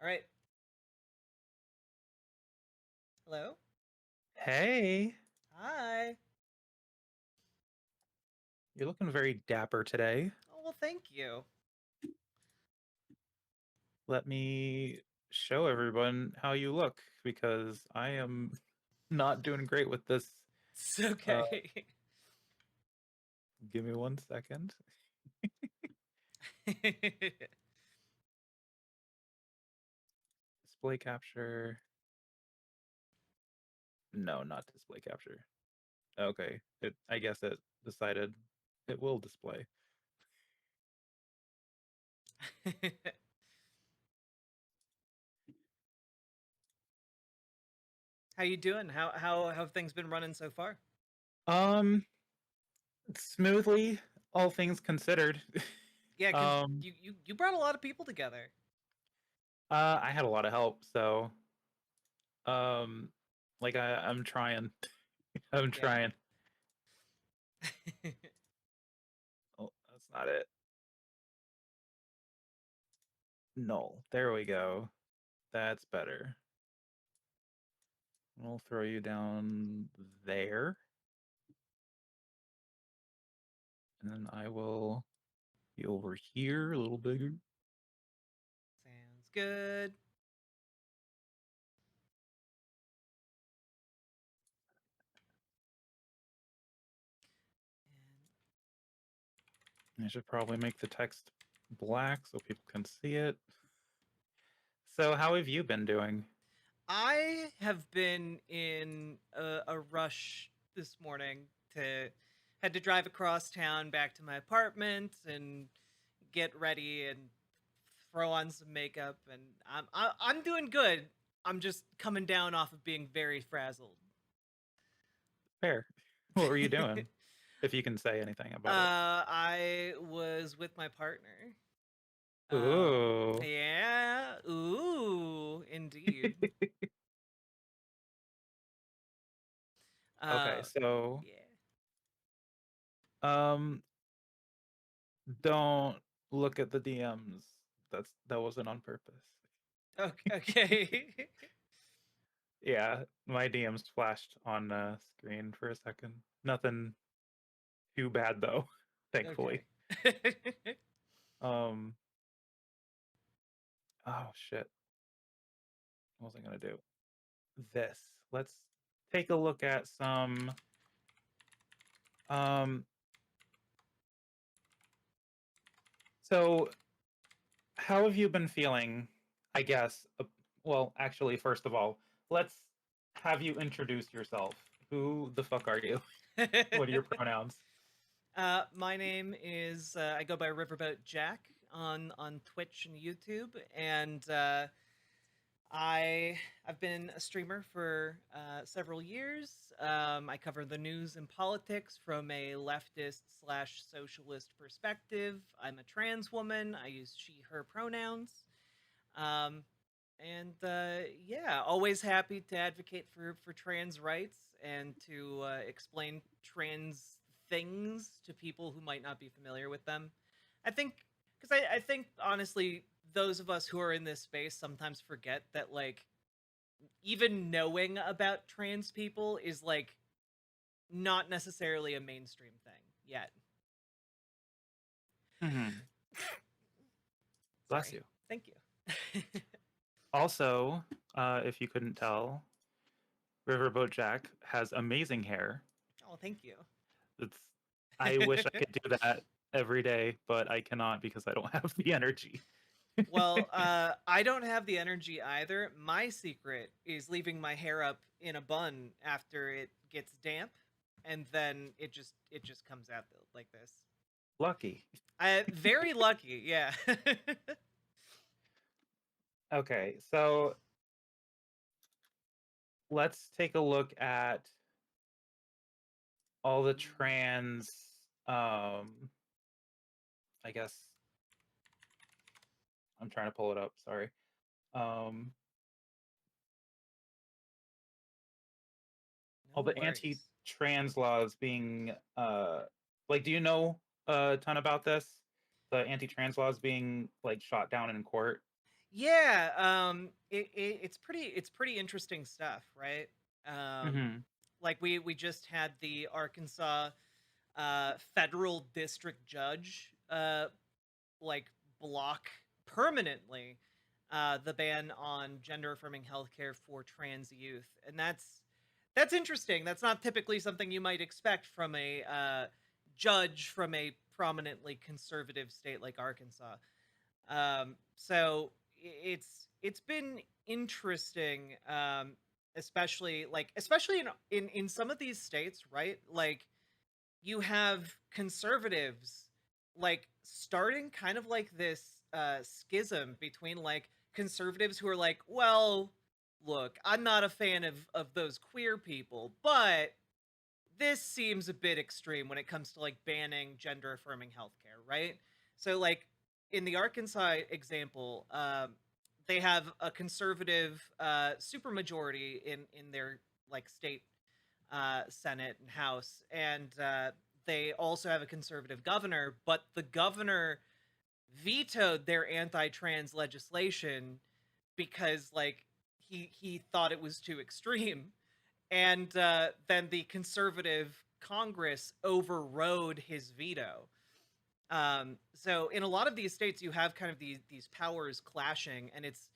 All right. Hello. Hey, Hi. you're looking very dapper today. Oh, well, thank you. Let me show everyone how you look because I am not doing great with this. It's Uh, okay. Give me 1 second. Display capture. No, not display capture. Okay, I guess it decided it will display. How you doing? How have things been running so far? Um, Smoothly, all things considered. Yeah, because um, you brought a lot of people together. I had a lot of help, so um, like I'm trying. I'm Yeah. trying. Oh, that's not it. No, there we go. That's better. We'll throw you down there. And then I will be over here a little bigger. Sounds good. I should probably make the text black so people can see it. So, how have you been doing? I have been in a rush this morning to had to drive across town back to my apartment and get ready and throw on some makeup, and I'm doing good. I'm just coming down off of being very frazzled. Fair. What were you doing? If you can say anything about it. I was with my partner. Ooh. Yeah, ooh, indeed. Okay, Uh, so yeah. um don't look at the DMs. That wasn't on purpose. Okay. Okay. Yeah, my DMs flashed on screen for a second. Nothing too bad though, thankfully. Okay. Um, oh shit, what was I gonna do? This. Let's take a look at some. Um, so how have you been feeling? I guess. Well, actually, first of all, let's have you introduce yourself. Who the fuck are you? What are your pronouns? My name is I go by Riverboat Jack on Twitch and YouTube, and I've been a streamer for several years. I cover the news and politics from a leftist slash socialist perspective. I'm a trans woman. I use she/her pronouns. Um, and yeah, always happy to advocate for trans rights and to explain trans things to people who might not be familiar with them. I think because I think honestly, those of us who are in this space sometimes forget that like even knowing about trans people is like not necessarily a mainstream thing yet. Hmm. Bless Sorry. you. Thank you. Also, if you couldn't tell, Riverboat Jack has amazing hair. Oh, thank you. It's I wish I could do that every day, but I cannot because I don't have the energy. Well, I don't have the energy either. My secret is leaving my hair up in a bun after it gets damp, and then it just comes out like this. Lucky. I very lucky, yeah. Okay, so let's take a look at all the trans I guess I'm trying to pull it up, sorry. Um all No the worries. anti-trans laws being like, do you know a ton about this? The anti-trans laws being like shot down in court? Yeah, it's pretty interesting stuff, right? Um, Hmm. like we just had the Arkansas federal district judge like block permanently the ban on gender affirming healthcare for trans youth, and that's interesting. That's not typically something you might expect from a judge from a prominently conservative state like Arkansas. So it's been interesting, especially in some of these states, right? Like you have conservatives like starting kind of like this schism between like conservatives who are like, well, look, I'm not a fan of those queer people, but this seems a bit extreme when it comes to like banning gender affirming healthcare, right? So like in the Arkansas example, they have a conservative supermajority in their like state Senate and House, and they also have a conservative governor, but the governor vetoed their anti-trans legislation because like he thought it was too extreme, and then the conservative Congress overrode his veto. So in a lot of these states, you have kind of these powers clashing, and it's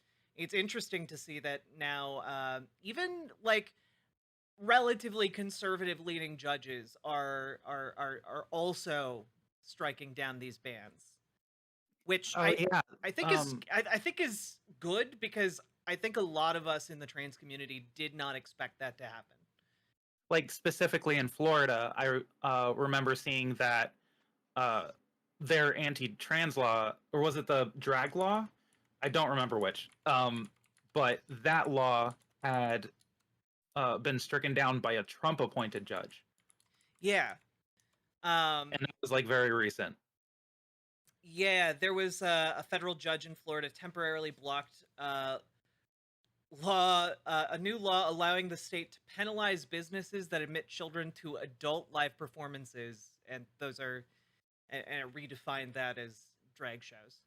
interesting to see that now even like relatively conservative leaning judges are also striking down these bans, which Oh yeah. Um, I think is good because I think a lot of us in the trans community did not expect that to happen. like specifically in Florida, I remember seeing that uh, their anti-trans law, or was it the drag law? I don't remember which. But that law had been stricken down by a Trump-appointed judge, Yeah. Um and it was like very recent. yeah, there was a federal judge in Florida temporarily blocked a new law allowing the state to penalize businesses that admit children to adult live performances, and those are and it redefined that as drag shows.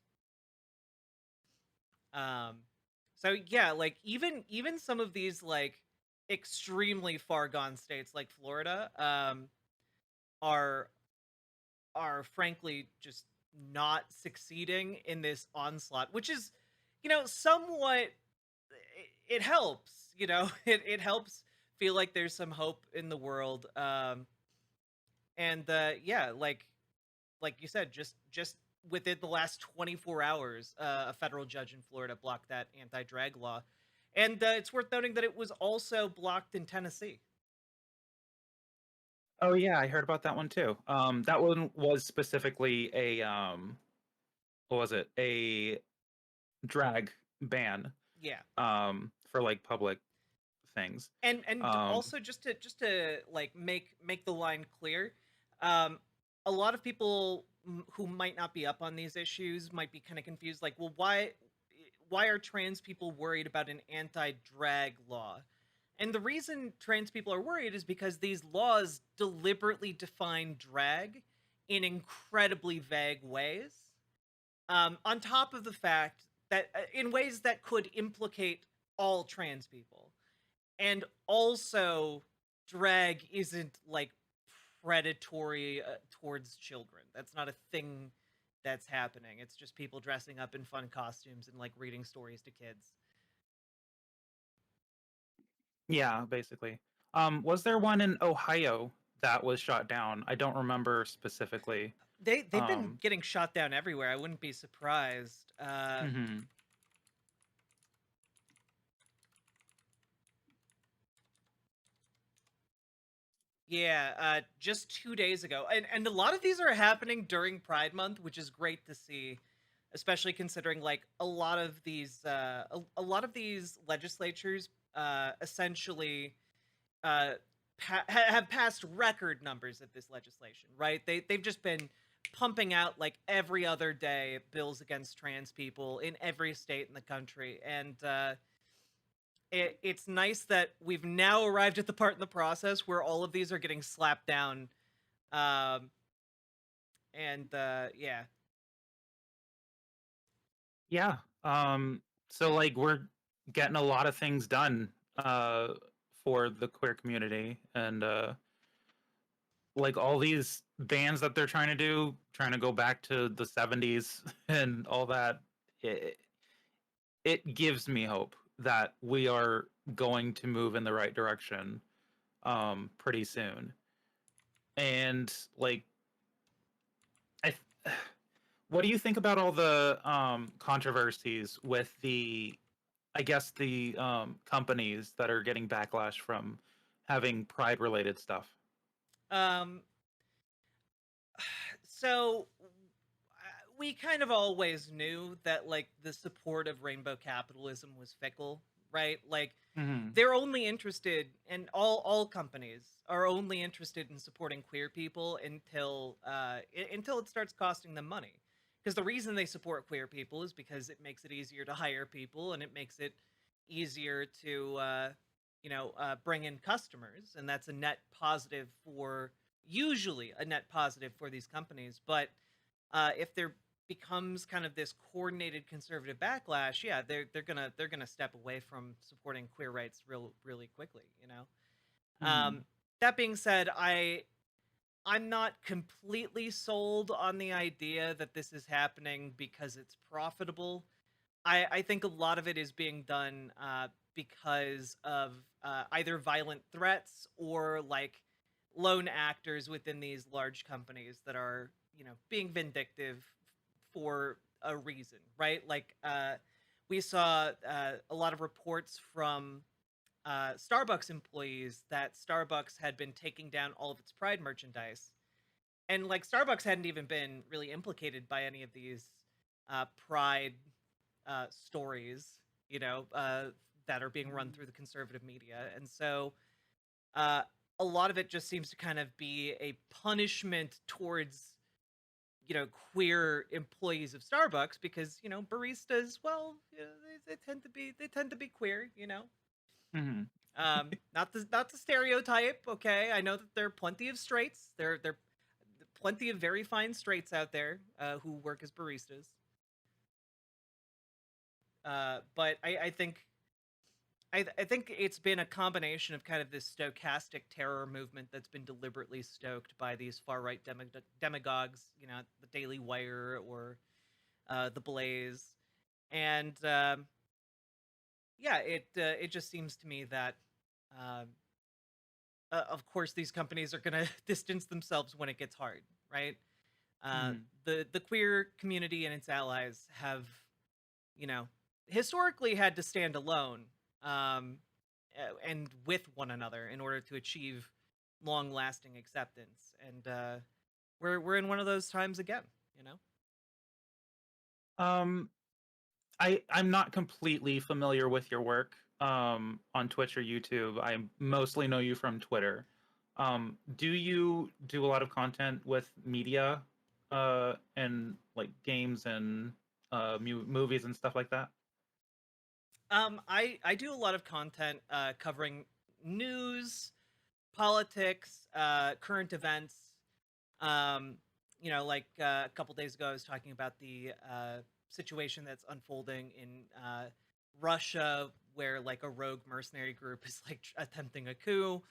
Um, so yeah, like even some of these like extremely far gone states like Florida are frankly just not succeeding in this onslaught, which is, somewhat it helps, it helps feel like there's some hope in the world. And yeah, like you said, just within the last 24 hours, a federal judge in Florida blocked that anti-drag law, and it's worth noting that it was also blocked in Tennessee. Oh yeah, I heard about that one too. That one was specifically a what was it? A drag ban Yeah, for like public things. and Um, also just to like make the line clear, um, a lot of people who might not be up on these issues might be kind of confused, like, well, why are trans people worried about an anti-drag law? And the reason trans people are worried is because these laws deliberately define drag in incredibly vague ways. On top of the fact that in ways that could implicate all trans people. And also, drag isn't like predatory towards children. That's not a thing that's happening. It's just people dressing up in fun costumes and like reading stories to kids. yeah, basically. Was there one in Ohio that was shot down? I don't remember specifically. They've been Um, getting shot down everywhere. I wouldn't be surprised. mhm. Yeah, just 2 days ago, and a lot of these are happening during Pride Month, which is great to see, especially considering like a lot of these legislatures essentially uh, have passed record numbers of this legislation, right? They've just been pumping out like every other day bills against trans people in every state in the country, and it's nice that we've now arrived at the part in the process where all of these are getting slapped down. Um, and yeah, Yeah. So like we're getting a lot of things done for the queer community, and like all these bands that they're trying to do, trying to go back to the 70s and all that, it, it gives me hope that we are going to move in the right direction pretty soon. And like I what do you think about all the controversies with the, I guess, the companies that are getting backlash from having pride related stuff? Um, so we kind of always knew that like the support of rainbow capitalism was fickle, right? Like Hmm. they're only interested, and all companies are only interested in supporting queer people until it starts costing them money. Because the reason they support queer people is because it makes it easier to hire people, and it makes it easier to bring in customers, and that's a net positive for, usually a net positive for these companies. But if there becomes kind of this coordinated conservative backlash, yeah, they're gonna step away from supporting queer rights really quickly. Hmm. That being said, I'm not completely sold on the idea that this is happening because it's profitable. I think a lot of it is being done because of either violent threats or like lone actors within these large companies that are, being vindictive for a reason, right? Like we saw a lot of reports from Starbucks employees that Starbucks had been taking down all of its Pride merchandise, and like Starbucks hadn't even been really implicated by any of these Pride stories, that are being run through the conservative media. And so uh, a lot of it just seems to kind of be a punishment towards, queer employees of Starbucks because, baristas, well, they tend to be queer, Hmm. not the stereotype, okay? I know that there are plenty of straights. There are plenty of very fine straights out there who work as baristas. But I think it's been a combination of kind of this stochastic terror movement that's been deliberately stoked by these far right demagogues, the Daily Wire or the Blaze, and yeah, it just seems to me that, um, of course, these companies are going to distance themselves when it gets hard, right? Uh, Hmm. the queer community and its allies have, you know, historically had to stand alone, um, and with one another in order to achieve long lasting acceptance. And we're in one of those times again, you know? Um, I'm not completely familiar with your work on Twitch or YouTube. I mostly know you from Twitter. Do you do a lot of content with media and like games and movies and stuff like that? I do a lot of content covering news, politics, current events. Um, like a couple days ago, I was talking about the situation that's unfolding in Russia, where like a rogue mercenary group is like attempting a coup.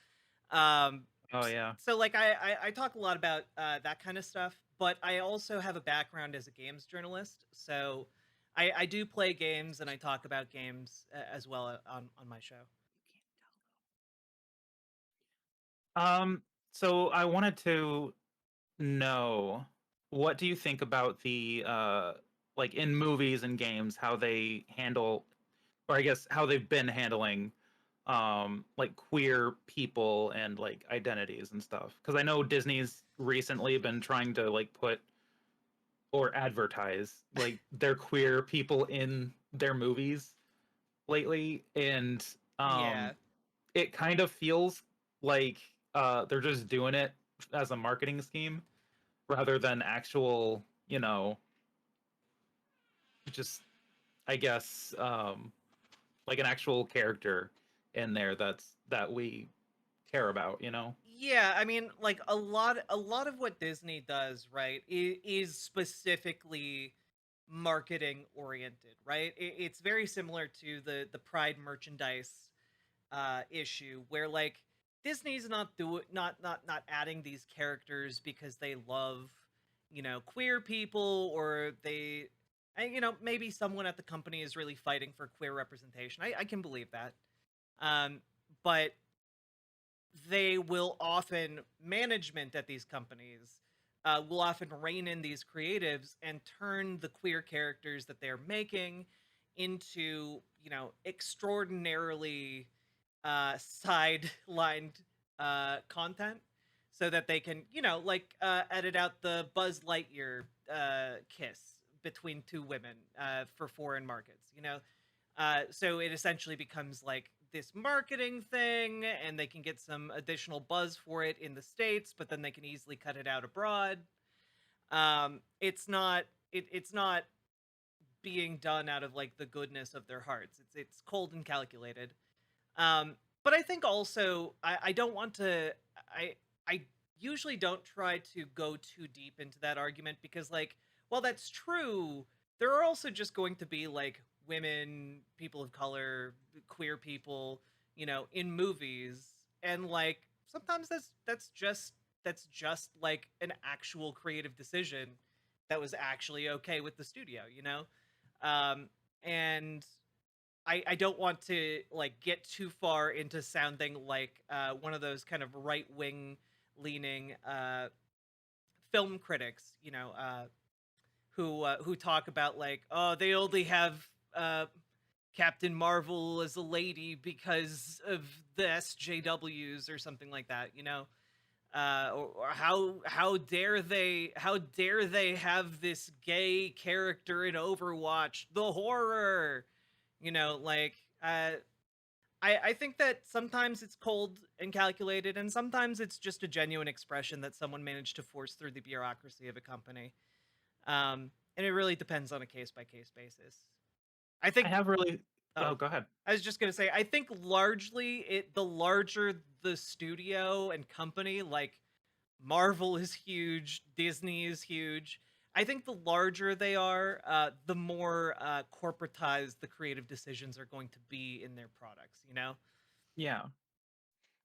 Um, Oh yeah. so like I talk a lot about that kind of stuff, but I also have a background as a games journalist. So I do play games and I talk about games as well on my show. Um, so I wanted to know, what do you think about the like in movies and games how they handle, or I guess how they've been handling like queer people and like identities and stuff? Because I know Disney's recently been trying to like put or advertise like their queer people in their movies lately, and Yeah. it kind of feels like they're just doing it as a marketing scheme rather than actual, just, I guess, like an actual character in there that we care about. Yeah, I mean, like a lot of what Disney does, right, is specifically marketing oriented, right? It's very similar to the Pride merchandise issue, where like Disney's not adding these characters because they love, queer people, or they, and, maybe someone at the company is really fighting for queer representation. I can believe that. um but they will often, management at these companies will often rein in these creatives and turn the queer characters that they're making into, extraordinarily sidelined content, so that they can, like, edit out the Buzz Lightyear kiss between two women for foreign markets, so it essentially becomes like this marketing thing, and they can get some additional buzz for it in the States, but then they can easily cut it out abroad. It's not being done out of like the goodness of their hearts. It's cold and calculated. Um, but I think also I don't want to I usually don't try to go too deep into that argument, because like, while that's true, there are also just going to be like women, people of color, queer people, in movies, and like sometimes that's just like an actual creative decision that was actually okay with the studio, um and I don't want to like get too far into sounding like one of those kind of right wing leaning film critics, who talk about like, oh, they only have Captain Marvel as a lady because of the SJWs or something like that, or how dare they have this gay character in Overwatch, the horror, like, I think that sometimes it's cold and calculated, and sometimes it's just a genuine expression that someone managed to force through the bureaucracy of a company. And it really depends on a case by case basis. I I think. have really. Oh, Oh, go ahead. I was just gonna say, I think largely the larger the studio and company, like Marvel is huge, Disney is huge. I think the larger they are, the more corporatized the creative decisions are going to be in their products. Yeah.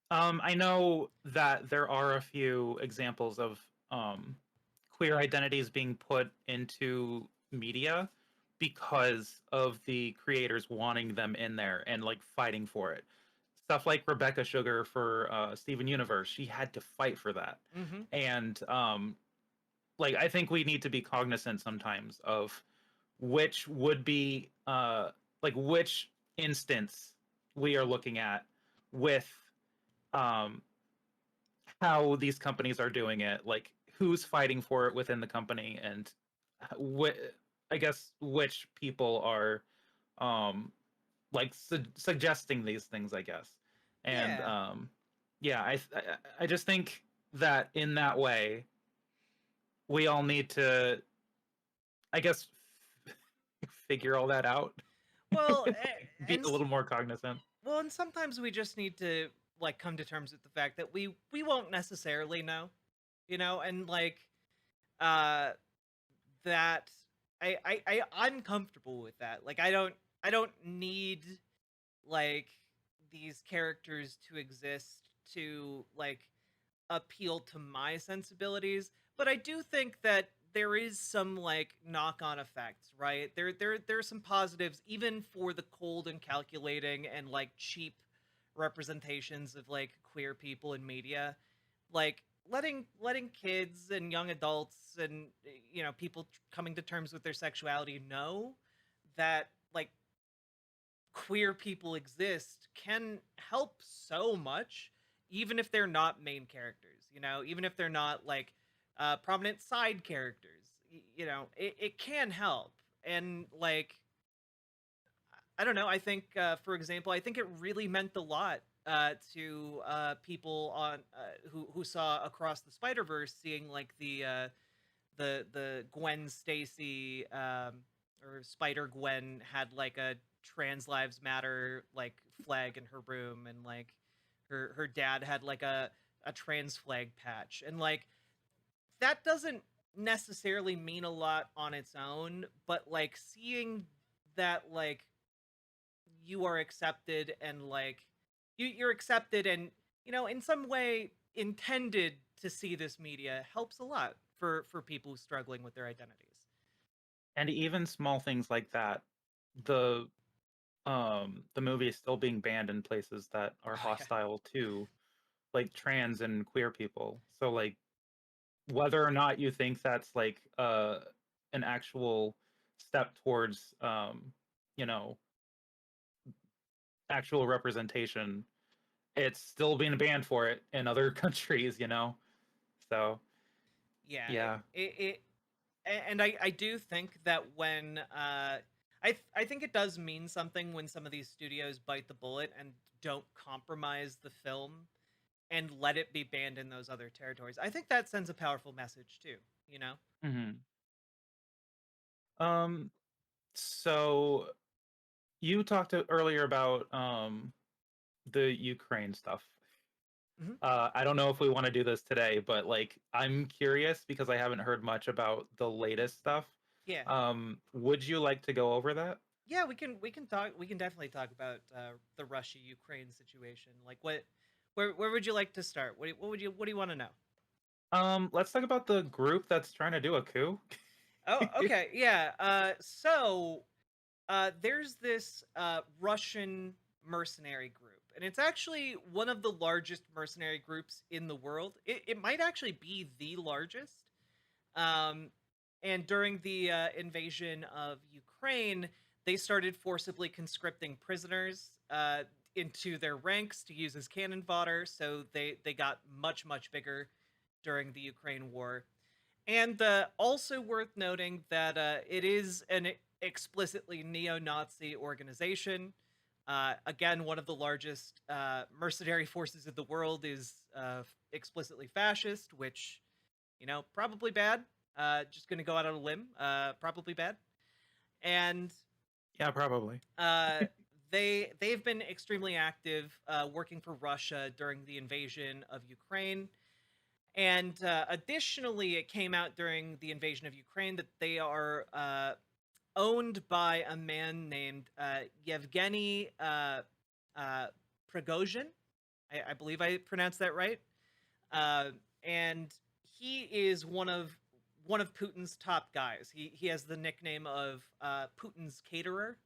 I know that there are a few examples of um, queer identities being put into media because of the creators wanting them in there and like fighting for it. Stuff like Rebecca Sugar for Steven Universe, she had to fight for that. Hmm. And like I think we need to be cognizant sometimes of which would be like which instance we are looking at with um how these companies are doing it, like who's fighting for it within the company, and what I guess which people are um like suggesting these things, I guess. And Yeah. yeah, I just think that in that way we all need to, I guess, figure all that out. Well, Be a little more cognizant. and sometimes we just need to like come to terms with the fact that we won't necessarily know, and like uh that I'm comfortable with that. Like, I don't need like these characters to exist to like appeal to my sensibilities, but I do think that there is some like knock-on effects, right? There are some positives even for the cold and calculating and like cheap representations of like queer people in media. Like, letting kids and young adults and, people coming to terms with their sexuality know that like queer people exist can help so much, even if they're not main characters, even if they're not like prominent side characters. It can help. And like, I don't know, I think, for example, I think it really meant a lot to people on who saw Across the Spider-Verse, seeing like the Gwen Stacy, or Spider Gwen, had like a trans lives matter like flag in her room, and like her dad had like a trans flag patch, and like that doesn't necessarily mean a lot on its own, but like seeing that like you are accepted and like you're accepted and in some way intended to see this media helps a lot for people struggling with their identities. And even small things like that, the the movie is still being banned in places that are Oh yeah. hostile to like trans and queer people. So like whether or not you think that's like an actual step towards you know actual representation, it's still being banned for it in other countries, you know. So Yeah, yeah. and I do think that when I think it does mean something when some of these studios bite the bullet and don't compromise the film and let it be banned in those other territories. I think that sends a powerful message too, you know? Hmm. um so you talked earlier about the Ukraine stuff. Hmm. I don't know if we want to do this today, but like I'm curious because I haven't heard much about the latest stuff. Yeah. Would you like to go over that? Yeah, we can definitely talk about the Russia Ukraine situation. Like where would you like to start? What do you want to know? Let's talk about the group that's trying to do a coup. Oh, okay. Yeah. There's this Russian mercenary group, and it's actually one of the largest mercenary groups in the world. It might actually be the largest. Um, and during the invasion of Ukraine, they started forcibly conscripting prisoners into their ranks to use as cannon fodder. So they got much bigger during the Ukraine war. And also worth noting that it is an explicitly neo-Nazi organization. Again, one of the largest mercenary forces in the world is explicitly fascist, which probably bad. Just gonna go out on a limb. Probably bad. And Yeah, probably. uh, they've been extremely active working for Russia during the invasion of Ukraine. And additionally, it came out during the invasion of Ukraine that they are owned by a man named Yevgeny uh, Prigozhin. I believe I pronounced that right. Uh, and he is one of Putin's top guys. He has the nickname of Putin's caterer,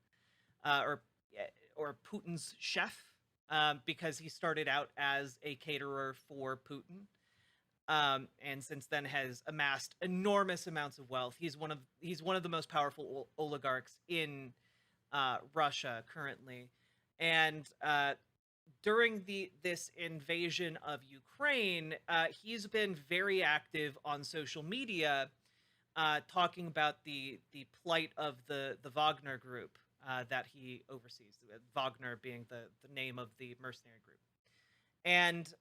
or Putin's chef, because he started out as a caterer for Putin, and since then has amassed enormous amounts of wealth. He's one of the most powerful oligarchs in Russia currently, and during this invasion of Ukraine, he's been very active on social media, talking about the plight of the Wagner group that he oversees. Wagner being the name of the mercenary group, and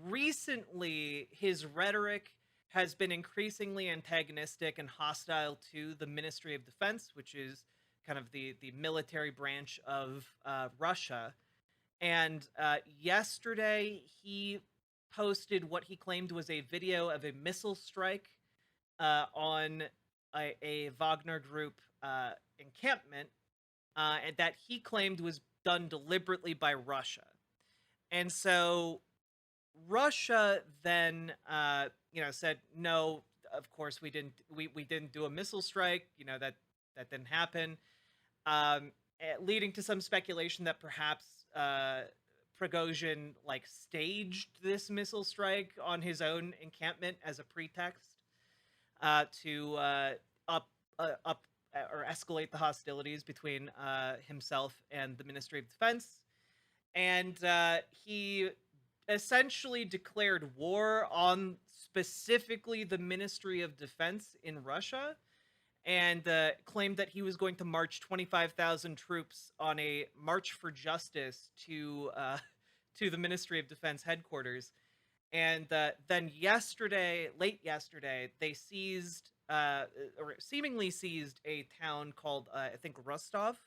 recently his rhetoric has been increasingly antagonistic and hostile to the Ministry of Defense, which is kind of the military branch of Russia. And yesterday, he posted what he claimed was a video of a missile strike on a Wagner Group encampment, and that he claimed was done deliberately by Russia. And so Russia then, said no. Of course, we didn't. We didn't do a missile strike. That didn't happen. Leading to some speculation that perhaps Prigozhin like staged this missile strike on his own encampment as a pretext to up or escalate the hostilities between himself and the Ministry of Defense. And he essentially declared war on specifically the Ministry of Defense in Russia, and claimed that he was going to march 25,000 troops on a march for justice to to the Ministry of Defense headquarters. And then late yesterday, they seized or seemingly seized a town called I think Rostov,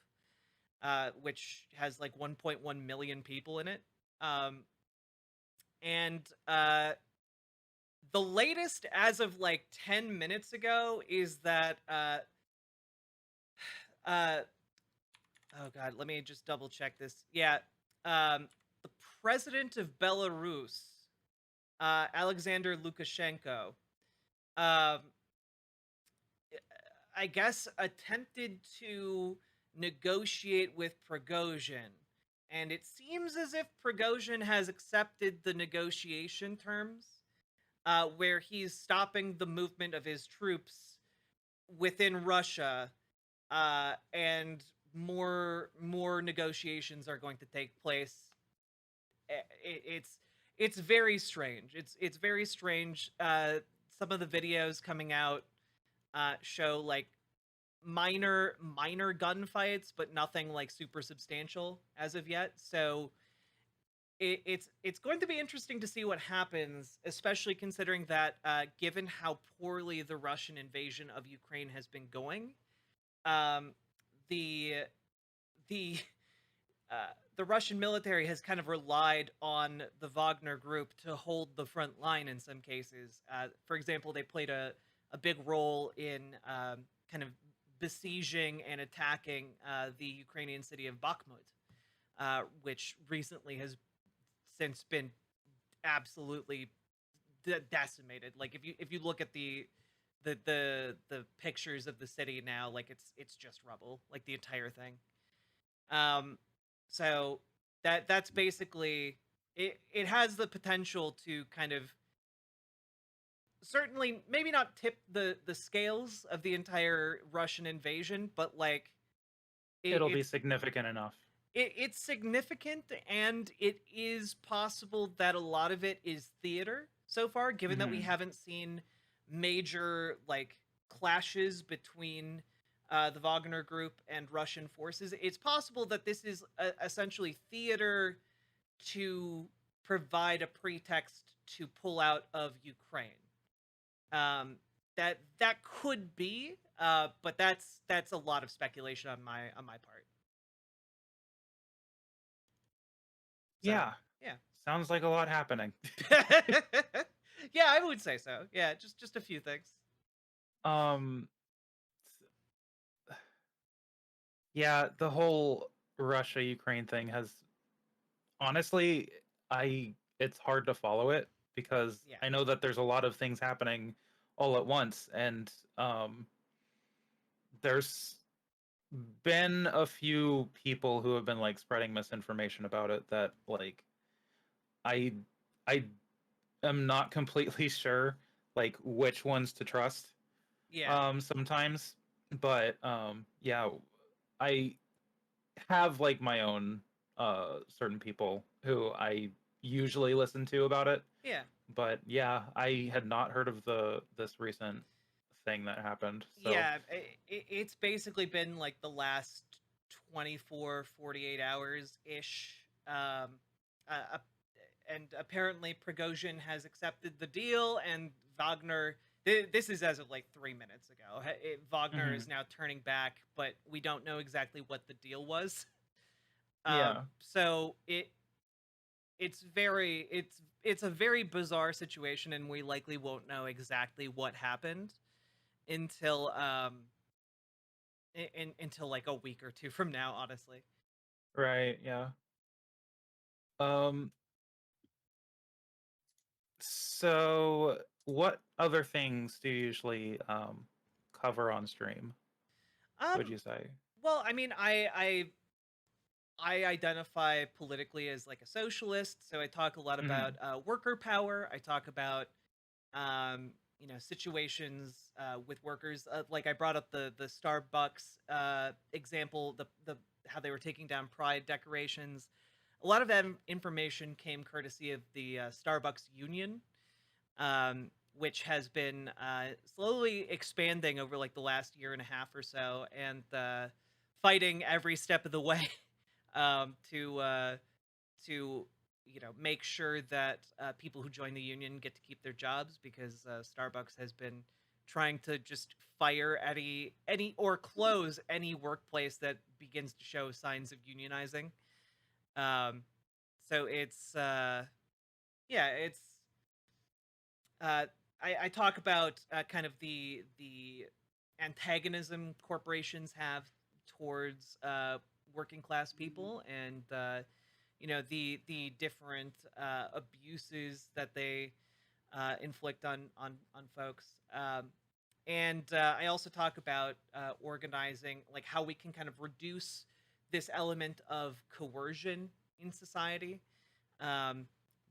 which has like 1.1 million people in it. And The latest as of like 10 minutes ago is that uh oh god, let me just double check this. Yeah, the president of Belarus, Alexander Lukashenko, um I guess attempted to negotiate with Prigozhin. And it seems as if Prigozhin has accepted the negotiation terms, where he's stopping the movement of his troops within Russia, and more negotiations are going to take place. It's very strange. It's very strange. Some of the videos coming out show like minor gunfights, but nothing like super substantial as of yet. So it's going to be interesting to see what happens, especially considering that given how poorly the Russian invasion of Ukraine has been going, um, the the the Russian military has kind of relied on the Wagner group to hold the front line in some cases. For example, they played a big role in kind of besieging and attacking the Ukrainian city of Bakhmut, which recently has since been absolutely decimated. Like if you look at the pictures of the city now, like it's just rubble, like the entire thing. Um, so that's basically it. It has the potential to kind of certainly maybe not tip the scales of the entire Russian invasion, but like It'll be it's significant enough. it's significant, and it is possible that a lot of it is theater so far, given that we Hmm. haven't seen major like clashes between the Wagner group and Russian forces. It's possible that this is essentially theater to provide a pretext to pull out of Ukraine. That could be, but that's a lot of speculation on my part. So Yeah, yeah. sounds like a lot happening. Yeah, I would say so. Yeah, just a few things. um, yeah, the whole Russia Ukraine thing has honestly, I it's hard to follow it because Yeah. I know that there's a lot of things happening all at once, and there's been a few people who have been like spreading misinformation about it that like I I am not completely sure like which ones to trust Yeah. sometimes, but yeah, I have like my own certain people who I usually listen to about it, Yeah. but yeah, I had not heard of the this recent thing that happened. So Yeah, it's basically been like the last 24, 48 hours ish. Uh, and apparently Prigozhin has accepted the deal, and Wagner. This is as of like 3 minutes ago. Wagner is mhm. now turning back, but we don't know exactly what the deal was. Yeah, So it's a very bizarre situation, and we likely won't know exactly what happened until until like a week or two from now, honestly. right, yeah. um so what other things do you usually cover on stream, would Um, you say? well, I mean, I identify politically as like a socialist, so I talk a lot about Mhm. worker power. I talk about situations with workers. Like I brought up the Starbucks example, the how they were taking down pride decorations. A lot of that information came courtesy of the Starbucks union, which has been slowly expanding over like the last year and a half or so, and fighting every step of the way to make sure that people who join the union get to keep their jobs, because Starbucks has been trying to just fire any or close any workplace that begins to show signs of unionizing. Um, so it's yeah, uh, I talk about kind of the antagonism corporations have towards working class people, and the different abuses that they inflict on folks. And I also talk about organizing, like how we can kind of reduce this element of coercion in society. Um,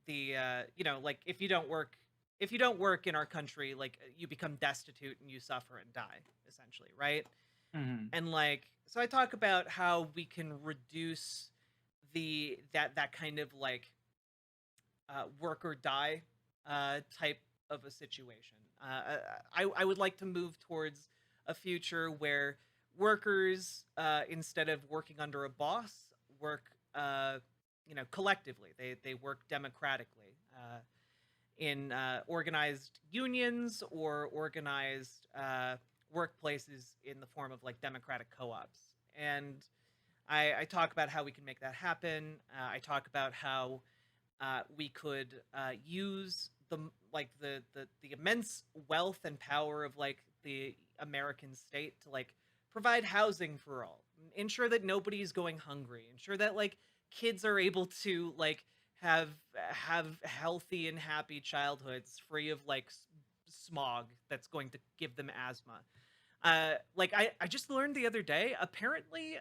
like if you don't work in our country, like you become destitute and you suffer and die, essentially, right? Hmm. And like, so I talk about how we can reduce that kind of like work or die type of a situation. I would like to move towards a future where workers, instead of working under a boss, work collectively. They work democratically in organized unions or organized workplaces in the form of like democratic co-ops. And I talk about how we can make that happen. I talk about how we could use the immense wealth and power of like the American state to like provide housing for all, ensure that nobody's going hungry, ensure that like kids are able to like have healthy and happy childhoods free of like smog that's going to give them asthma. Like I just learned the other day, apparently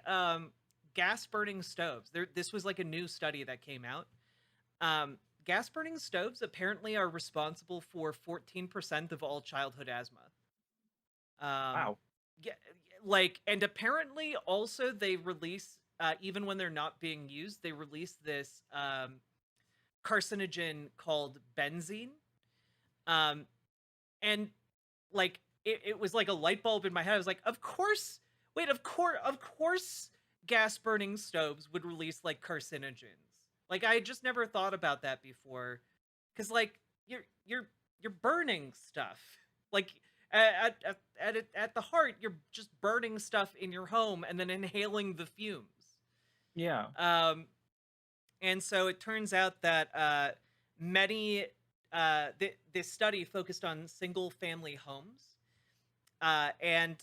gas burning stoves, this was like a new study that came out. Gas burning stoves apparently are responsible for 14% of all childhood asthma. Um, Wow. yeah, like, and apparently also they release, even when they're not being used, they release this carcinogen called benzene. Um, and like, it was like a light bulb in my head. I was like, of course, wait, of course, gas burning stoves would release like carcinogens. Like, I just never thought about that before, because like you're burning stuff. Like at the heart, you're just burning stuff in your home and then inhaling the fumes. Yeah. Um, and so it turns out that many this study focused on single family homes, and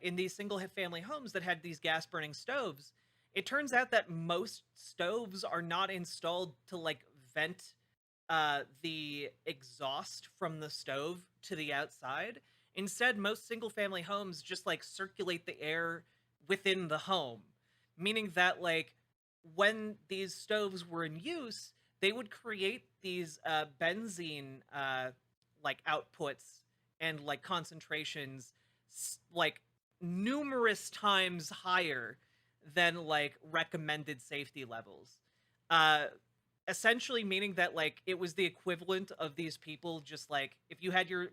in these single family homes that had these gas burning stoves, it turns out that most stoves are not installed to like vent the exhaust from the stove to the outside. Instead, most single family homes just like circulate the air within the home, meaning that like when these stoves were in use, they would create these benzene like outputs and like concentrations like numerous times higher than like recommended safety levels. Uh, Essentially meaning that like it was the equivalent of these people just like if you had your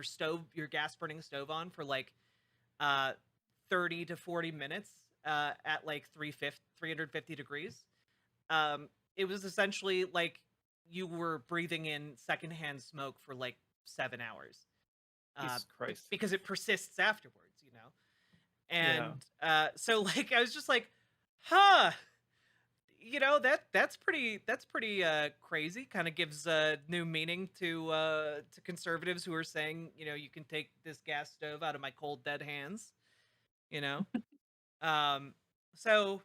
stove, your gas burning stove on for like uh 30 to 40 minutes at like 350 degrees, um it was essentially like you were breathing in secondhand smoke for like 7 hours, Jesus Christ. because it persists afterwards, you know. Yeah. And so like I was just like, huh, that's pretty crazy. Kind of gives new meaning to conservatives who are saying, you can take this gas stove out of my cold dead hands, you know. um so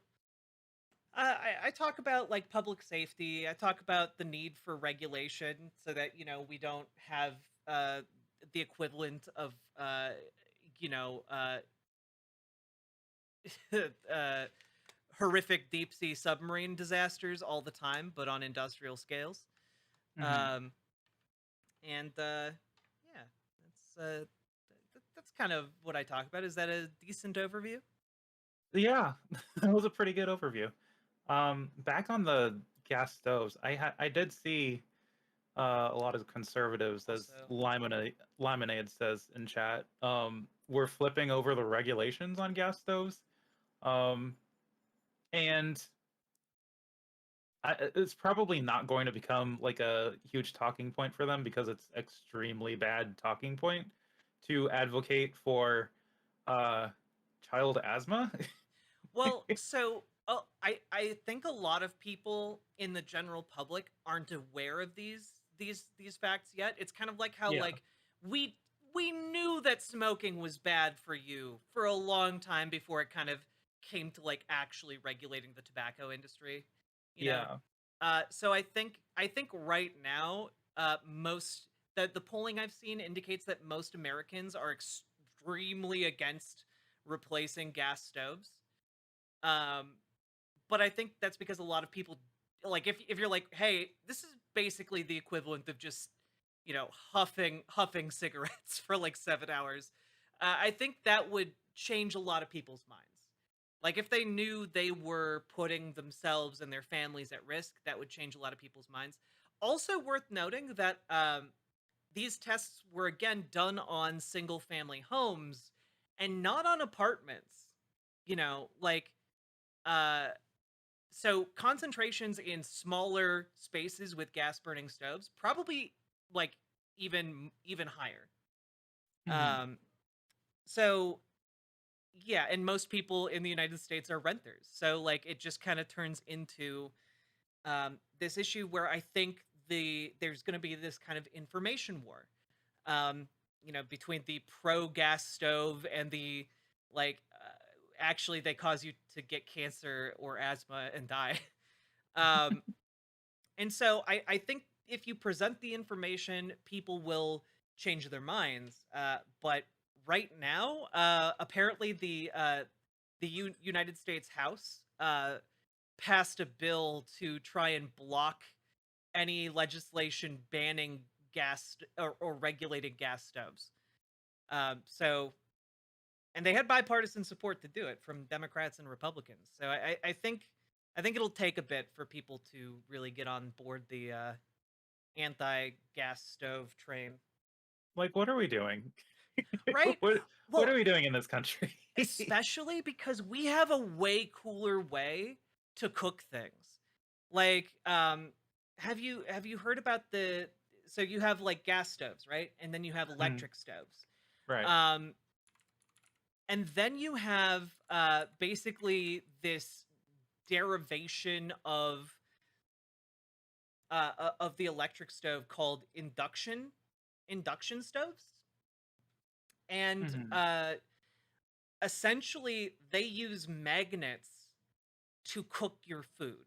I talk about like public safety. I talk about the need for regulation so that we don't have uh the equivalent of you know uh uh horrific deep sea submarine disasters all the time, but on industrial scales. Hmm. Um, and yeah, that's kind of what I talk about. Is that a decent overview? Yeah, that was a pretty good overview. Back on the gas stoves, I did see a lot of conservatives, as Also, Limonade says in chat, were flipping over the regulations on gas stoves. Um, and it's probably not going to become like a huge talking point for them because it's extremely bad talking point to advocate for uh, child asthma. well, so I think a lot of people in the general public aren't aware of these these facts yet. It's kind of like how Yeah. like we we knew that smoking was bad for you for a long time before it kind of came to like actually regulating the tobacco industry, you know. Yeah. So I think right now, most the polling I've seen indicates that most Americans are extremely against replacing gas stoves. Um, but I think that's because a lot of people, like, if you're like, hey, this is basically the equivalent of just, huffing cigarettes for like 7 hours. I think that would change a lot of people's minds. Like if they knew they were putting themselves and their families at risk, that would change a lot of people's minds. Also worth noting that these tests were again done on single family homes and not on apartments. Like uh so concentrations in smaller spaces with gas burning stoves probably like even higher. Mhm. um so yeah, and most people in the United States are renters, so like it just kind of turns into this issue where I think there's going to be this kind of information war, um between the pro gas stove and the like actually they cause you to get cancer or asthma and die. um And so I think if you present the information, people will change their minds. But right now, apparently the United States House passed a bill to try and block any legislation banning or regulating gas stoves. So, and they had bipartisan support to do it from Democrats and Republicans. So I think it'll take a bit for people to really get on board the anti-gas stove train. Like, what are we doing? Right? What are Well, we doing in this country? especially because we have a way cooler way to cook things. Like, have you heard about the so you have like gas stoves, right? And then you have Mhm. electric stoves. Right. Um, and then you have basically this derivation of the electric stove called induction stoves. And Mhm. essentially they use magnets to cook your food,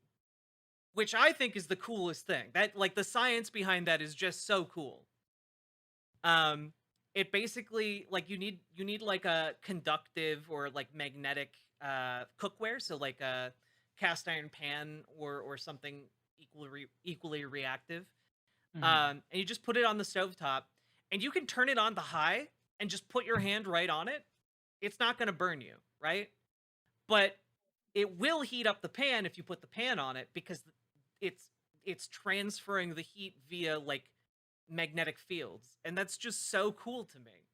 which I think is the coolest thing. That like the science behind that is just so cool. um it basically like you need like a conductive or like magnetic cookware, so like a cast iron pan or something equally reactive. Mhm. And you just put it on the stovetop, and you can turn it on to high and just put your hand right on it. It's not going to burn you, right? But it will heat up the pan if you put the pan on it, because it's it's transferring the heat via like magnetic fields, and that's just so cool to me,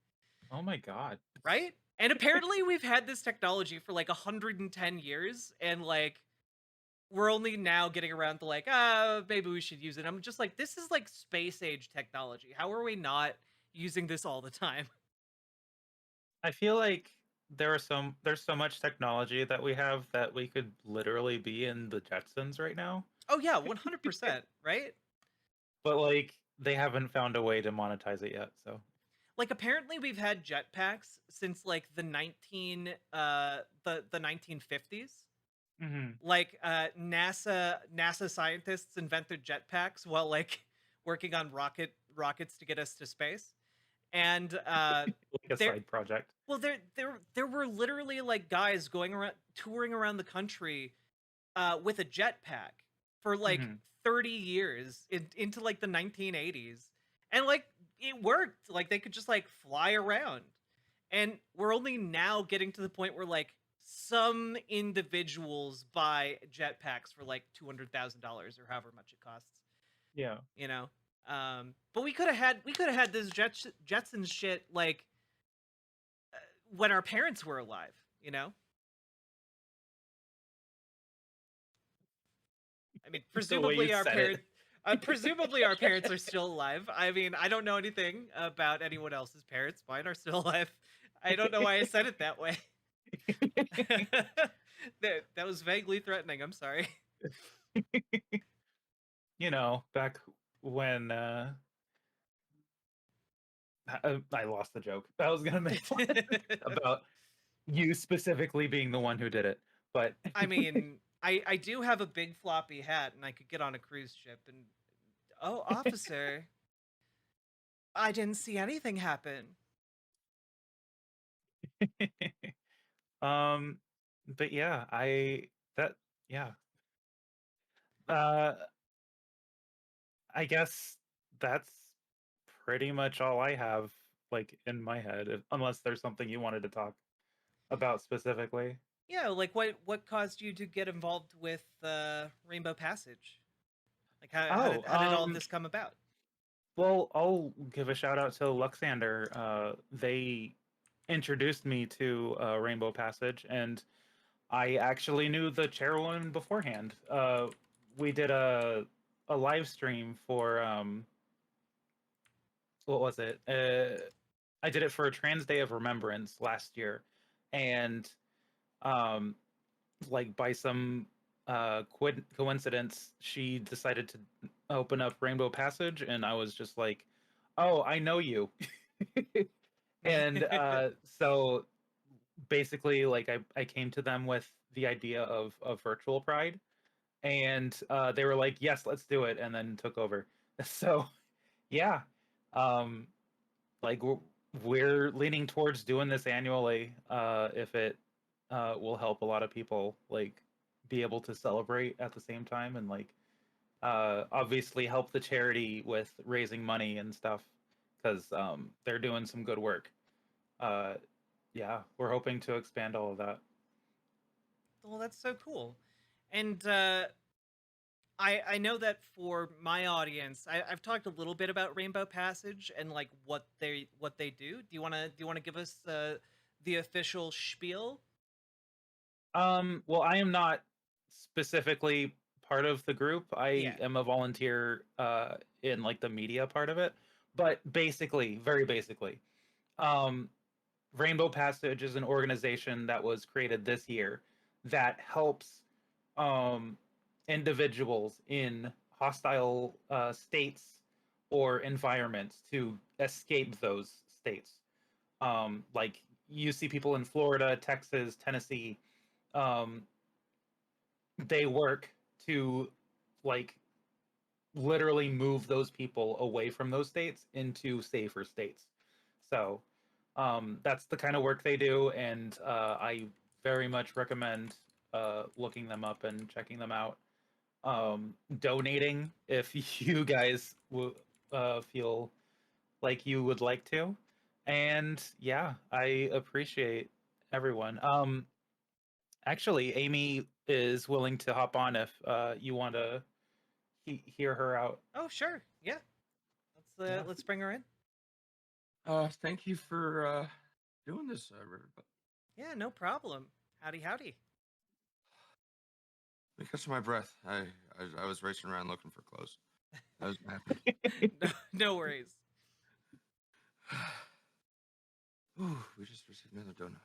Oh my god. right? And apparently we've had this technology for like 110 years, and like we're only now getting around to like, maybe we should use it. I'm just like, this is like space age technology. How are we not using this all the time? I feel like there's so much technology that we have that we could literally be in the Jetsons right now, Oh yeah, 100%, right? but like they haven't found a way to monetize it yet. So, Like apparently we've had jetpacks since like the 1950s. mhm. Like NASA scientists invented jetpacks while like working on rockets to get us to space. And Like a there side project. well there were literally like guys going around touring around the country with a jetpack for like Mhm. 30 years into like the 1980s. And like it worked. Like they could just like fly around. And we're only now getting to the point where like some individuals buy jetpacks for like $200,000 or however much it costs, Yeah. you know. But we could have had this Jetsons shit like when our parents were alive, you know. I mean, The way you presumably our said it. parents. Presumably our parents are still alive. I mean, I don't know anything about anyone else's parents. Mine are still alive. I don't know why I said it that way. That was vaguely threatening. I'm sorry. You know, back when I lost the joke. I was gonna make one about you specifically being the one who did it, but I mean, I do have a big floppy hat, and I could get on a cruise ship. And oh, officer, I didn't see anything happen. um, but yeah, that yeah. Uh, I guess that's pretty much all I have like in my head, unless there's something you wanted to talk about specifically. Yeah, like what caused you to get involved with Rainbow Passage? Like Oh, how did all this come about? well, I'll give a shout out to Luxander. They introduced me to Rainbow Passage, and I actually knew the chairwoman beforehand. We did a live stream for what was it? I did it for a Trans Day of Remembrance last year, and um, like by some coincidence, she decided to open up Rainbow Passage, and I was just like, "Oh, I know you." And so basically, like I came to them with the idea of virtual pride, and they were like, "Yes, let's do it," and then took over. So yeah, um, like we're leaning towards doing this annually if it will help a lot of people like be able to celebrate at the same time and like obviously help the charity with raising money and stuff because they're doing some good work. uh yeah, we're hoping to expand all of that. Well, that's so cool. And I know that for my audience, I've talked a little bit about Rainbow Passage and like what they do. Do you wanna give us the official spiel? Well, I am not specifically part of the group. I Yeah. am a volunteer in like the media part of it, but basically, very basically, um Rainbow Passage is an organization that was created this year that helps um, individuals in hostile states or environments to escape those states. Like you see people in Florida, Texas, Tennessee, um, they work to like literally move those people away from those states into safer states. So that's the kind of work they do, and I very much recommend looking them up and checking them out. Donating if you guys feel like you would like to, and yeah, I appreciate everyone. Actually, Amy is willing to hop on if you want to hear her out. Oh, sure. Yeah. Yeah. Let's bring her in. Thank you for doing this, River. Yeah, no problem. Howdy, howdy. Let me catch my breath. I was racing around looking for clothes. That was what happened. No worries. Ooh, we just received another donut.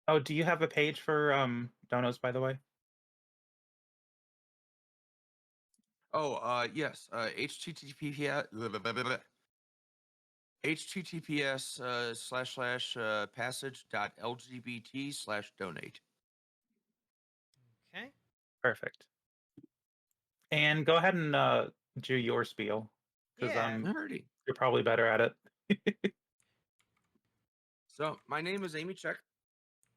Oh, do you have a page for donos, by the way? Oh, yes. HTTPS / passage.lgbt/donate. Okay. Perfect. And go ahead and do your spiel because Yeah. Alrighty. you're probably better at it. So, my name is Amy Check.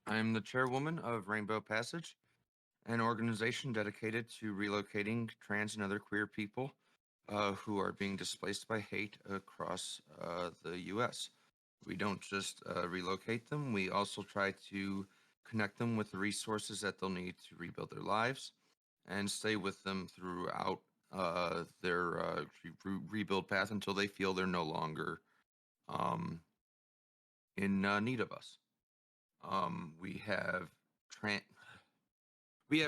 I'm the chairwoman of Rainbow Passage, an organization dedicated to relocating trans and other queer people who are being displaced by hate across the U.S. We don't just relocate them, we also try to connect them with the resources that they'll need to rebuild their lives and stay with them throughout their rebuild path until they feel they're no longer um, in need of us. We have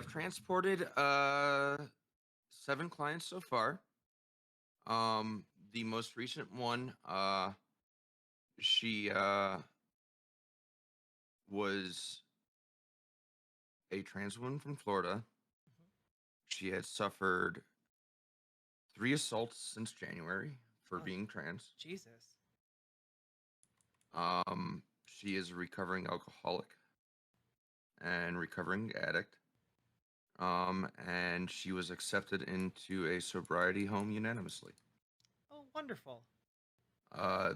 transported 7 clients so far. The most recent one, she was a trans woman from Florida. She had suffered 3 assaults since January for Oh, being trans. Jesus. She is a recovering alcoholic and recovering addict. And she was accepted into a sobriety home unanimously. Oh, wonderful.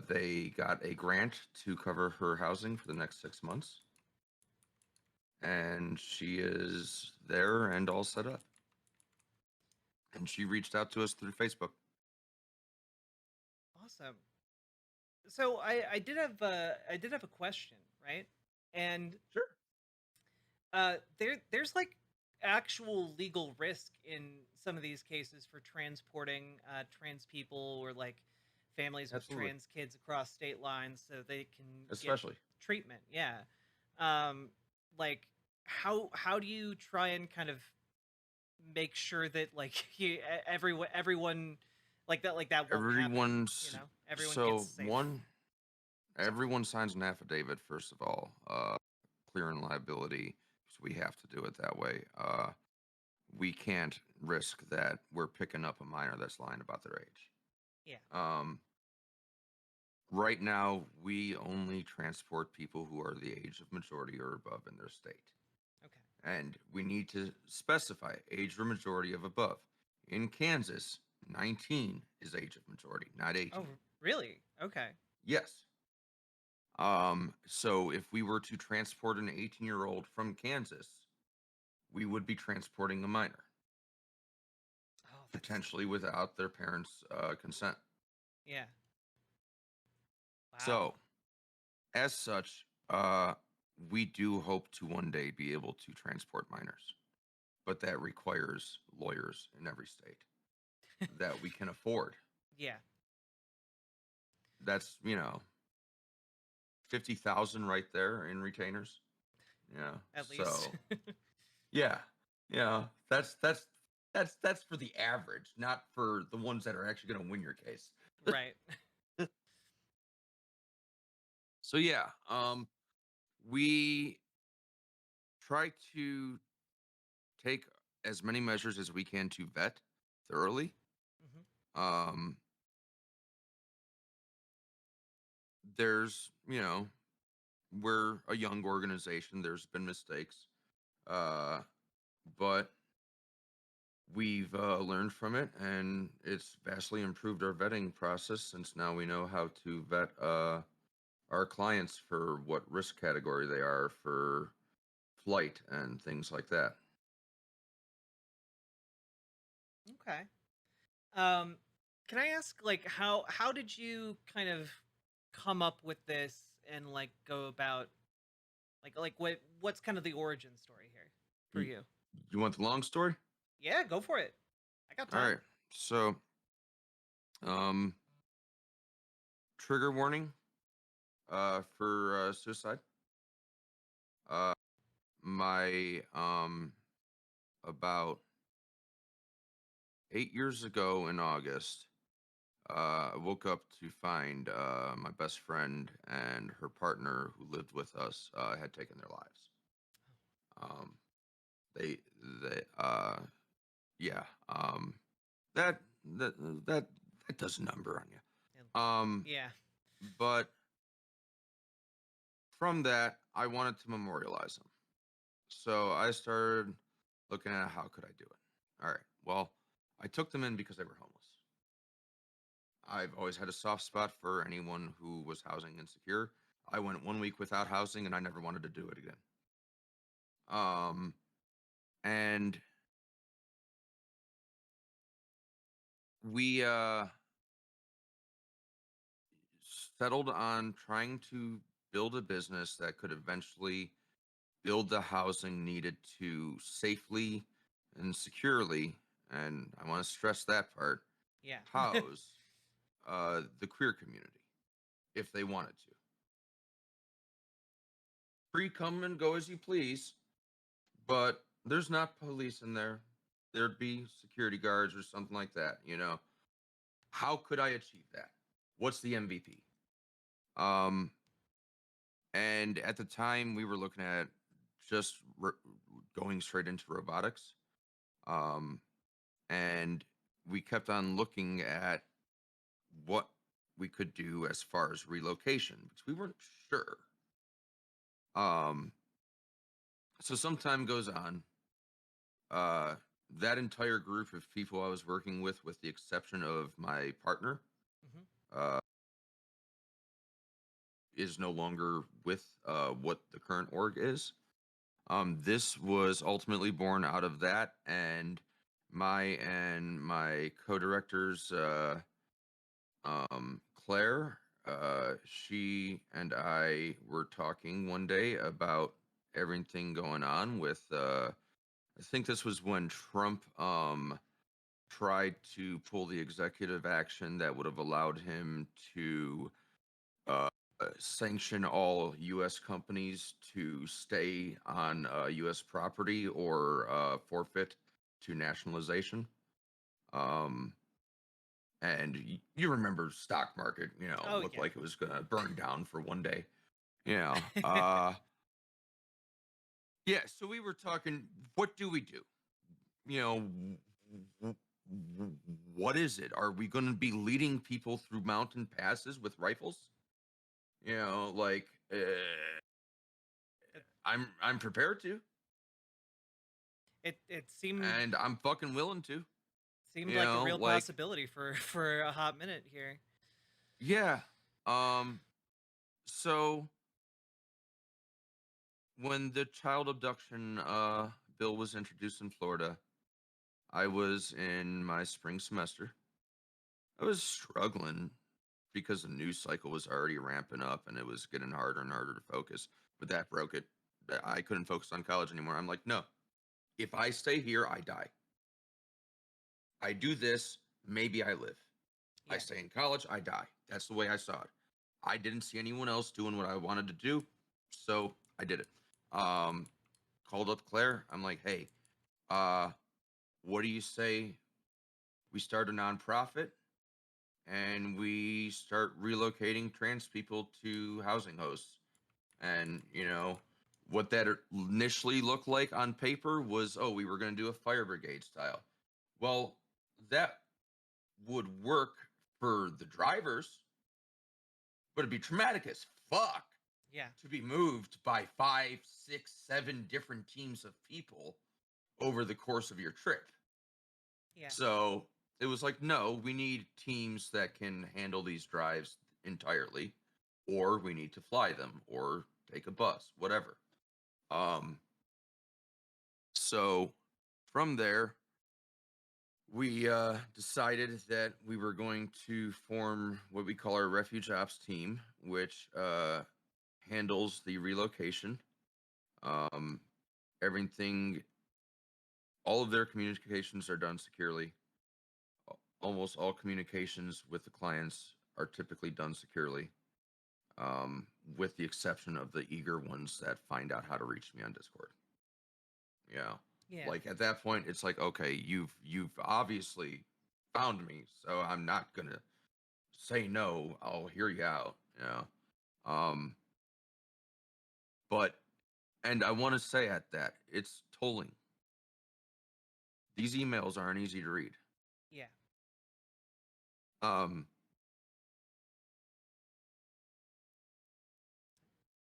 They got a grant to cover her housing for the next 6 months, and she is there and all set up. And she reached out to us through Facebook. Awesome. So I did have a question, right? And Sure. there's like actual legal risk in some of these cases for transporting trans people or like families with Absolutely. trans kids across state lines so they can get Especially. treatment. Yeah. Um, like how do you try and kind of make sure that like everyone like that won't happen? Everyone's Everyone gets so safe. one. Sorry. Everyone signs an affidavit first of all, clearing liability. So we have to do it that way. We can't risk that we're picking up a minor that's lying about their age. Yeah. Right now, we only transport people who are the age of majority or above in their state. Okay. And we need to specify age or majority of above. In Kansas, 19 is age of majority, not 18. Oh, really? Okay. Yes. So if we were to transport an 18-year-old from Kansas, we would be transporting a minor, Oh, that's potentially without their parents' consent. yeah. Wow. So, as such, we do hope to one day be able to transport minors, but that requires lawyers in every state that we can afford. Yeah. That's 50,000 right there in retainers. Yeah. At least. So yeah, that's for the average, not for the ones that are actually going to win your case. Right. So yeah, we try to take as many measures as we can to vet thoroughly. Hmm. Um, there's, we're a young organization. There's been mistakes, but we've learned from it, and it's vastly improved our vetting process since now we know how to vet our clients for what risk category they are for flight and things like that. Okay. Um, can I ask like how did you kind of come up with this and like go about like what's kind of the origin story here for You, you? you want the long story? Yeah, go for it. I got All time. right. So, um, trigger warning for suicide. Uh, my about 8 years ago in August, I woke up to find my best friend and her partner who lived with us had taken their lives. Um, they yeah, that that that that does a number on you. Yeah. But from that, I wanted to memorialize them. So I started looking at how could I do it. All right. Well, I took them in because they were homeless. I've always had a soft spot for anyone who was housing insecure. I went 1 week without housing and I never wanted to do it again. And we settled on trying to build a business that could eventually build the housing needed to safely and securely, and I want to stress that part, Yeah. house the queer community if they wanted to. Free come and go as you please, but there's not police in there. There'd be security guards or something like that. How could I achieve that? What's the MVP? And at the time we were looking at just going straight into robotics. and we kept on looking at what we could do as far as relocation because we weren't sure. Um, so some time goes on. Uh, that entire group of people I was working with the exception of my partner, Mhm. uh, is no longer with what the current org is. This was ultimately born out of that, and my co-directors, Claire, she and I were talking one day about everything going on with. I think this was when Trump tried to pull the executive action that would have allowed him to uh, sanction all U.S. companies to stay on U.S. property or forfeit to nationalization. Um, and you remember stock market, Oh looked yeah. like it was gonna burn down for one day. You know, yeah. So we were talking, what do we do? You know, w- what is it? Are we going to be leading people through mountain passes with rifles? Like It I'm prepared to, it seemed and I'm fucking willing to. like a real Like possibility for for a hot minute here. yeah. Um. So when the child abduction bill was introduced in Florida, I was in my spring semester. I was struggling because the news cycle was already ramping up and it was getting harder and harder to focus. But that broke it. I couldn't focus on college anymore. I'm like, no, if I stay here, I die. I do this, maybe I live. I Yeah. stay in college, I die. That's the way I saw it. I didn't see anyone else doing what I wanted to do, so I did it. Um, Called up Claire. I'm like, hey, uh, what do you say we start a nonprofit and we start relocating trans people to housing hosts? And what that initially looked like on paper was, oh, we were going to do a fire brigade style. Well, that would work for the drivers, but it'd be traumatic as fuck Yeah. to be moved by 5, 6, 7 different teams of people over the course of your trip. Yeah. So it was like, no, we need teams that can handle these drives entirely, or we need to fly them or take a bus, whatever. Um, so from there, we decided that we were going to form what we call our refuge ops team, which handles the relocation. Um, Everything, all of their communications are done securely. Almost all communications with the clients are typically done securely, with the exception of the eager ones that find out how to reach me on Discord. Yeah. Yeah. Like at that point, it's like, okay, you've obviously found me, so I'm not gonna say no. I'll hear you out. Um, but and I want to say at that, it's tolling. These emails aren't easy to read. Yeah. Um,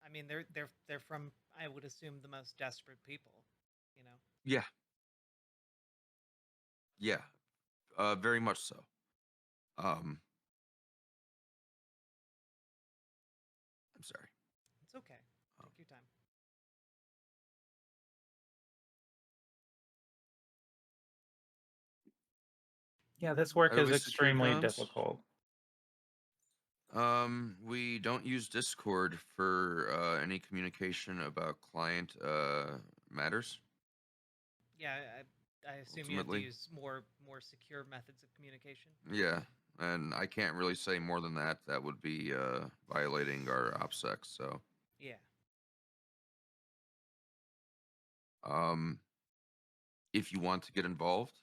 I mean, they're from, I would assume, the most desperate people. You know. yeah, yeah, very much so. Um, I'm sorry. It's okay. Um, Take your time. Yeah, this work Are is we secure, extremely Jones? difficult. We don't use Discord for any communication about client matters. Yeah. I assume you have to Ultimately, use more secure methods of communication. yeah, and I can't really say more than that. That would be violating our OPSEC. So, Yeah. um, if you want to get involved,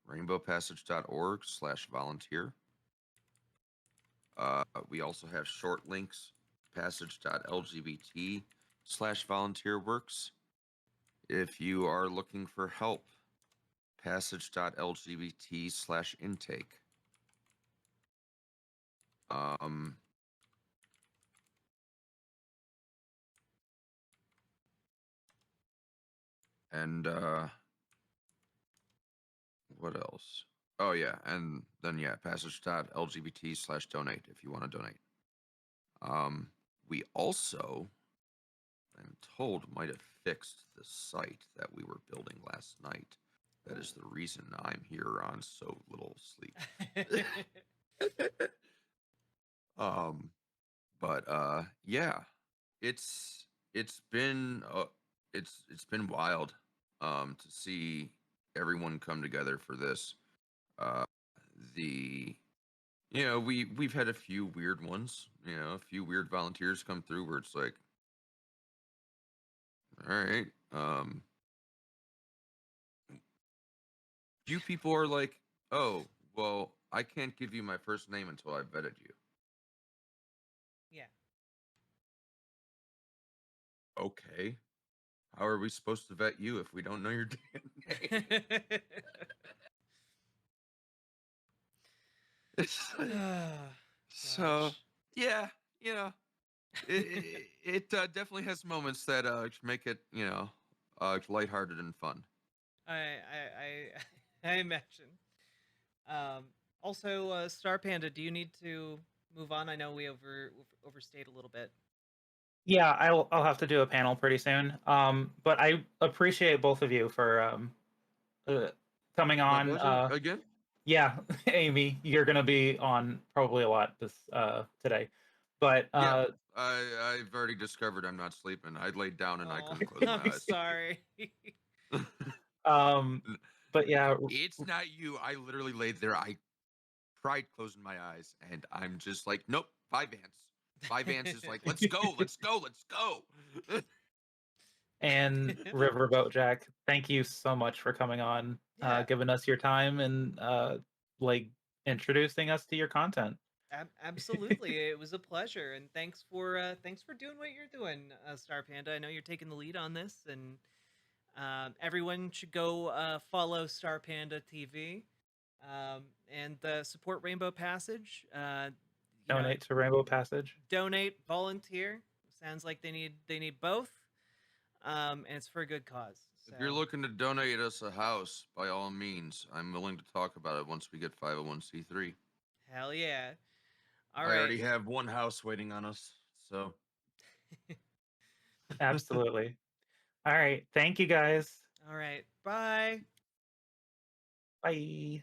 rainbowpassage.org/volunteer. We also have short links, passage.lgbt/volunteer works. If you are looking for help passage.lgbt/intake. And what else? Oh yeah, and then yeah, passage.lgbt/donate if you want to donate. We also, I'm told, might have fixed the site that we were building last night. That is the reason I'm here on so little sleep. But yeah, it's been it's been wild to see everyone come together for this. Uh, the we've had a few weird ones, a few weird volunteers come through where it's like, all right, few people are like, oh, well, I can't give you my first name until I vetted you. Yeah. Okay. How are we supposed to vet you if we don't know your damn name? So Gosh. yeah, it definitely has moments that make it lighthearted and fun. I imagine. Also, Star Panda, do you need to move on? I know we overstayed a little bit. Yeah, I'll have to do a panel pretty soon. But I appreciate both of you for coming My on. pleasure. Again, Yeah, Amy, you're gonna be on probably a lot this today. But yeah, I've already discovered I'm not sleeping. I laid down and I Oh, couldn't close my I'm eyes. sorry. um, but yeah, It's not you. I literally laid there. I tried closing my eyes, and I'm just like, nope, 5 ants. 5 ants is like, let's go, let's go, let's go. and Riverboat Jack, thank you so much for coming on, Yeah. giving us your time and like introducing us to your content. Absolutely, it was a pleasure, and thanks for doing what you're doing, Star Panda. I know you're taking the lead on this, and everyone should go follow Star Panda TV, and support Rainbow Passage. Donate to Rainbow Passage. Donate, volunteer. Sounds like they need both, and it's for a good cause. So. If you're looking to donate us a house, by all means, I'm willing to talk about it once we get 501c3. Hell yeah! I already have one house waiting on us, so. Absolutely. All right. Thank you guys. All right. Bye. Bye.